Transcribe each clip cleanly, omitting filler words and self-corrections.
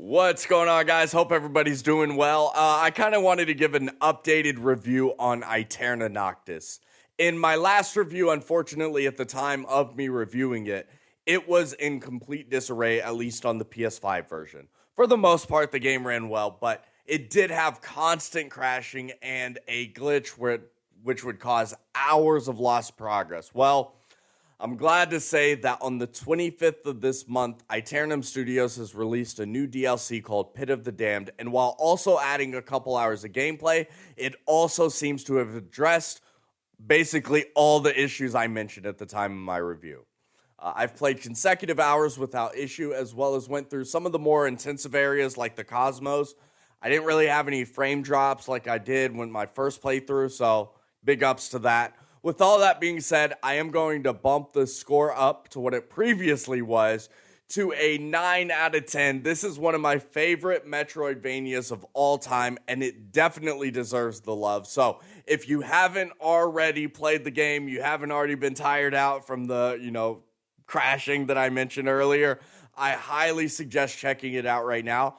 What's going on, guys? Hope everybody's doing well. I kind of wanted to give an updated review on Aeterna Noctis. In my last review, unfortunately, at the time of me reviewing it, it was in complete disarray, at least on the PS5 version. For the most part, the game ran well, but it did have constant crashing and a glitch which would cause hours of lost progress. Well, I'm glad to say that on the 25th of this month, Aeternum Studios has released a new DLC called Pit of the Damned, and while also adding a couple hours of gameplay, it also seems to have addressed basically all the issues I mentioned at the time of my review. I've played consecutive hours without issue, as well as went through some of the more intensive areas like the Cosmos. I didn't really have any frame drops like I did when my first playthrough, so big ups to that. With all that being said, I am going to bump the score up to what it previously was to a 9 out of 10. This is one of my favorite Metroidvanias of all time, and it definitely deserves the love. So if you haven't already played the game, you haven't already been tired out from the, crashing that I mentioned earlier, I highly suggest checking it out right now,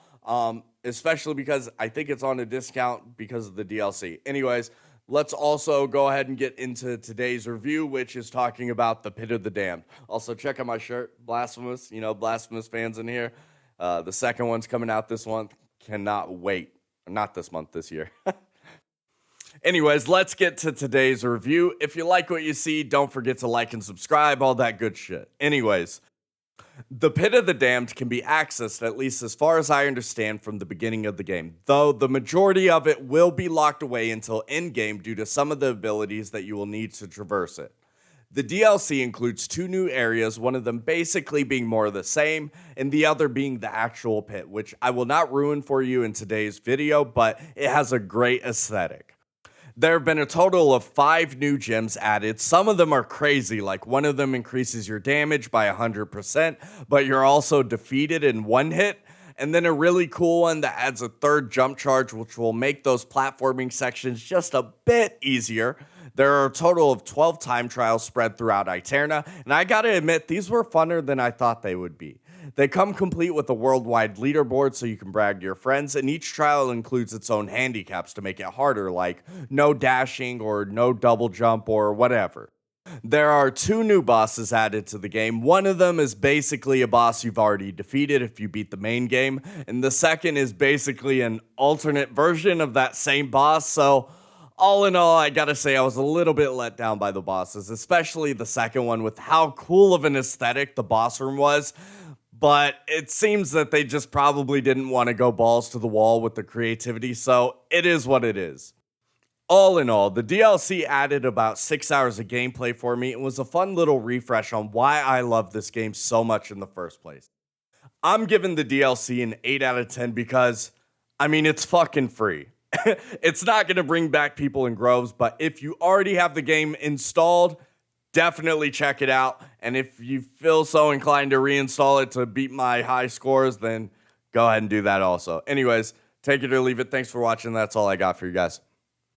especially because I think it's on a discount because of the DLC. Anyways, let's also go ahead and get into today's review, which is talking about the Pit of the Damned. Also, check out my shirt, Blasphemous. Blasphemous fans in here. The second one's coming out this month. Cannot wait. Not this month, this year. Anyways, let's get to today's review. If you like what you see, don't forget to like and subscribe, all that good shit. Anyways, the Pit of the Damned can be accessed, at least as far as I understand, from the beginning of the game, though the majority of it will be locked away until endgame due to some of the abilities that you will need to traverse it. The DLC includes 2 new areas, one of them basically being more of the same, and the other being the actual pit, which I will not ruin for you in today's video, but it has a great aesthetic. There have been a total of 5 new gems added. Some of them are crazy, like one of them increases your damage by 100%, but you're also defeated in one hit. And then a really cool one that adds a 3rd jump charge, which will make those platforming sections just a bit easier. There are a total of 12 time trials spread throughout Aeterna, and I gotta admit, these were funner than I thought they would be. They come complete with a worldwide leaderboard so you can brag to your friends, and each trial includes its own handicaps to make it harder, like no dashing or no double jump or whatever. There are 2 new bosses added to the game. One of them is basically a boss you've already defeated if you beat the main game, and the second is basically an alternate version of that same boss, so all in all, I gotta say I was a little bit let down by the bosses, especially the second one with how cool of an aesthetic the boss room was. But it seems that they just probably didn't want to go balls to the wall with the creativity, so it is what it is. All in all, the DLC added about 6 hours of gameplay for me and was a fun little refresh on why I love this game so much in the first place. I'm giving the DLC an 8 out of 10 because, it's fucking free. It's not going to bring back people in groves, but if you already have the game installed, definitely check it out. And if you feel so inclined to reinstall it to beat my high scores, then go ahead and do that also. Anyways, take it or leave it. Thanks for watching. That's all I got for you guys.